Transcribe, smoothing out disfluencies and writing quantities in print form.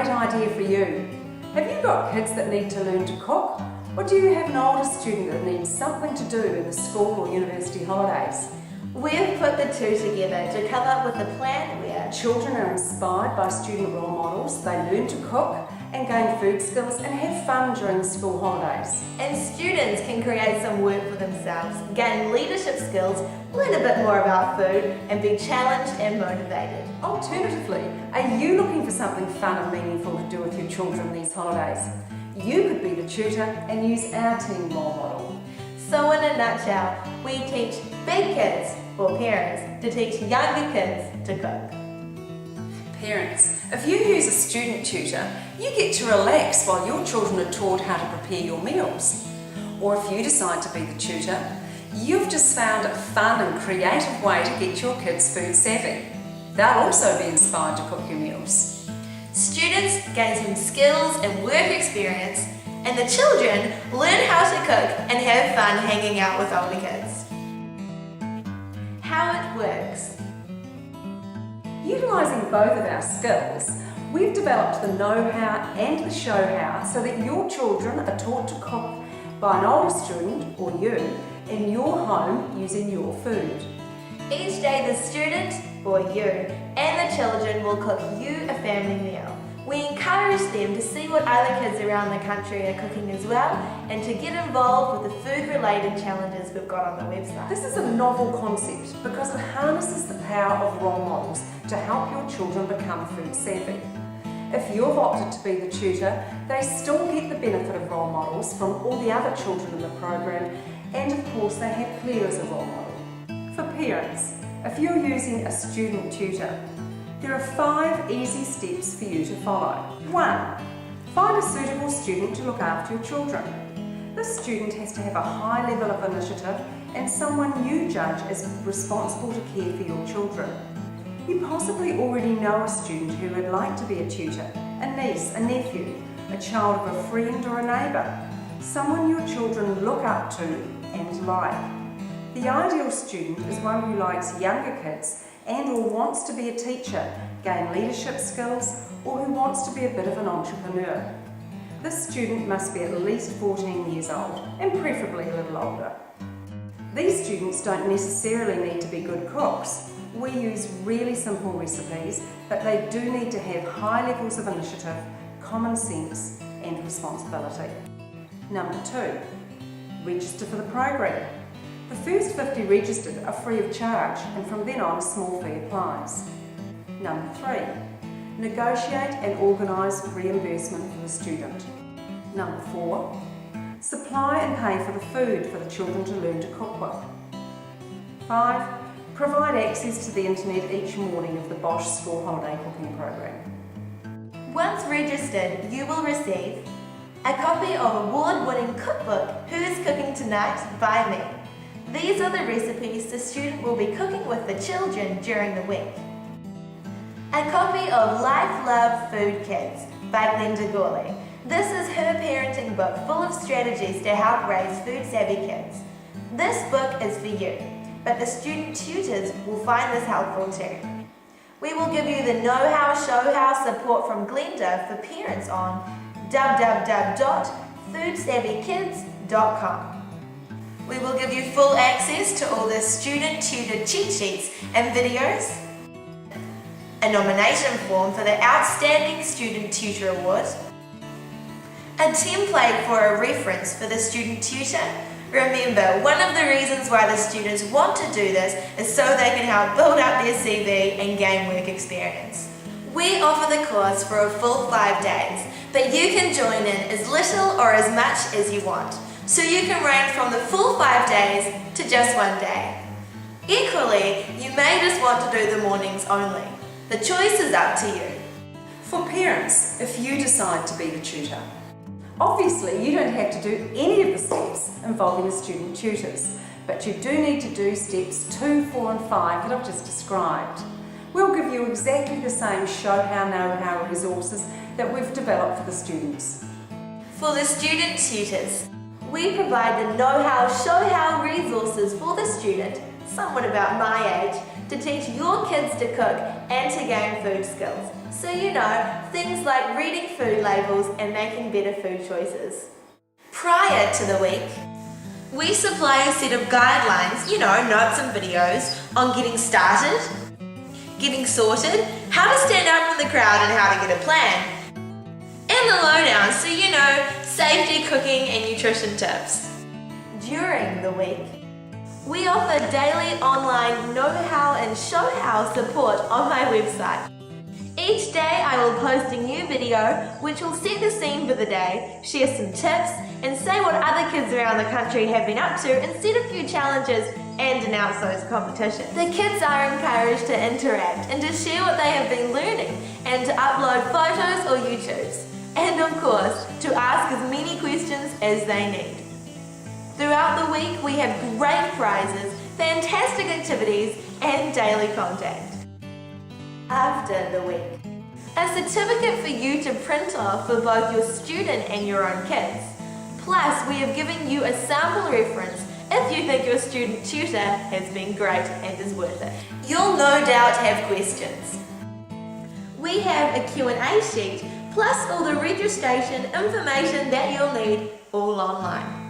great idea for you. Have you got kids that need to learn to cook? Or do you have an older student that needs something to do in the school or university holidays? We've put the two together to come up with a plan where Children are inspired by student role models, they learn to cook and gain food skills and have fun during the school holidays. and students can create some work for themselves, gain leadership skills, learn a bit more about food, and be challenged and motivated. Alternatively, are you looking for something fun and meaningful to do with your children these holidays? You could be the tutor and use our team role model. So in a nutshell, we teach big kids, or parents, to teach younger kids to cook. Parents, if you use a student tutor, you get to relax while your children are taught how to prepare your meals. Or if you decide to be the tutor, you've just found a fun and creative way to get your kids food savvy. They'll also be inspired to cook your meals. Students gain some skills and work experience, and the children learn how to cook and have fun hanging out with older kids. How it works. Utilising both of our skills, we've developed the know-how and the show-how so that your children are taught to cook by an older student, or you, in your home using your food. Each day the student, or you, and the children will cook you a family meal. We encourage them to see what other kids around the country are cooking as well, and to get involved with the food-related challenges we've got on the website. This is a novel concept because it harnesses the power of role models to help your children become food savvy. If you've opted to be the tutor, they still get the benefit of role models from all the other children in the program, and of course they have Claire as a role model. For parents, if you're using a student tutor, there are 5 easy steps for you to follow. 1. Find a suitable student to look after your children. This student has to have a high level of initiative and someone you judge as responsible to care for your children. You possibly already know a student who would like to be a tutor, a niece, a nephew, a child of a friend or a neighbour, someone your children look up to and like. The ideal student is one who likes younger kids and or wants to be a teacher, gain leadership skills, or who wants to be a bit of an entrepreneur. This student must be at least 14 years old and preferably a little older. These students don't necessarily need to be good cooks. We use really simple recipes, but they do need to have high levels of initiative, common sense and responsibility. Number 2, register for the program. The first 50 registered are free of charge, and from then on a small fee applies. Number 3, negotiate and organise reimbursement for the student. Number 4, supply and pay for the food for the children to learn to cook with. 5, provide access to the internet each morning of the Bosch school holiday cooking program. Once registered, you will receive a copy of award-winning cookbook, Who's Cooking Tonight? By me. These are the recipes the student will be cooking with the children during the week. A copy of Life, Love, Food Kids by Glenda Gourley. This is her parenting book full of strategies to help raise food-savvy kids. This book is for you, but the student tutors will find this helpful too. We will give you the know-how, show-how support from Glenda for parents on www.foodsavvykids.com. We will give you full access to all the student tutor cheat sheets and videos, a nomination form for the Outstanding Student Tutor Award, a template for a reference for the student tutor. Remember, one of the reasons why the students want to do this is so they can help build up their CV and gain work experience. We offer the course for a full 5 days, but you can join in as little or as much as you want. So you can range from the full 5 days to just 1 day. Equally, you may just want to do the mornings only. The choice is up to you. For parents, if you decide to be the tutor, obviously you don't have to do any of the steps involving the student tutors, but you do need to do steps 2, 4 and 5 that I've just described. We'll give you exactly the same show-how, know-how resources that we've developed for the students. For the student tutors, we provide the know-how, show-how resources for the student, somewhat about my age, to teach your kids to cook and to gain food skills. So you know, things like reading food labels and making better food choices. Prior to the week, we supply a set of guidelines, notes and videos on getting started, getting sorted, how to stand out from the crowd and how to get a plan, and the lowdown, so safety, cooking and nutrition tips. During the week, we offer daily online know-how and show-how support on my website. Each day I will post a new video which will set the scene for the day, share some tips, and say what other kids around the country have been up to and set a few challenges and announce those competitions. The kids are encouraged to interact and to share what they have been learning and to upload photos or YouTubes. And of course, to ask as many questions as they need. Throughout the week we have great prizes, fantastic activities and daily contact. After the week, a certificate for you to print off for both your student and your own kids. Plus, we have given you a sample reference if you think your student tutor has been great and is worth it. You'll no doubt have questions. We have a Q&A sheet, plus all the registration information that you'll need all online.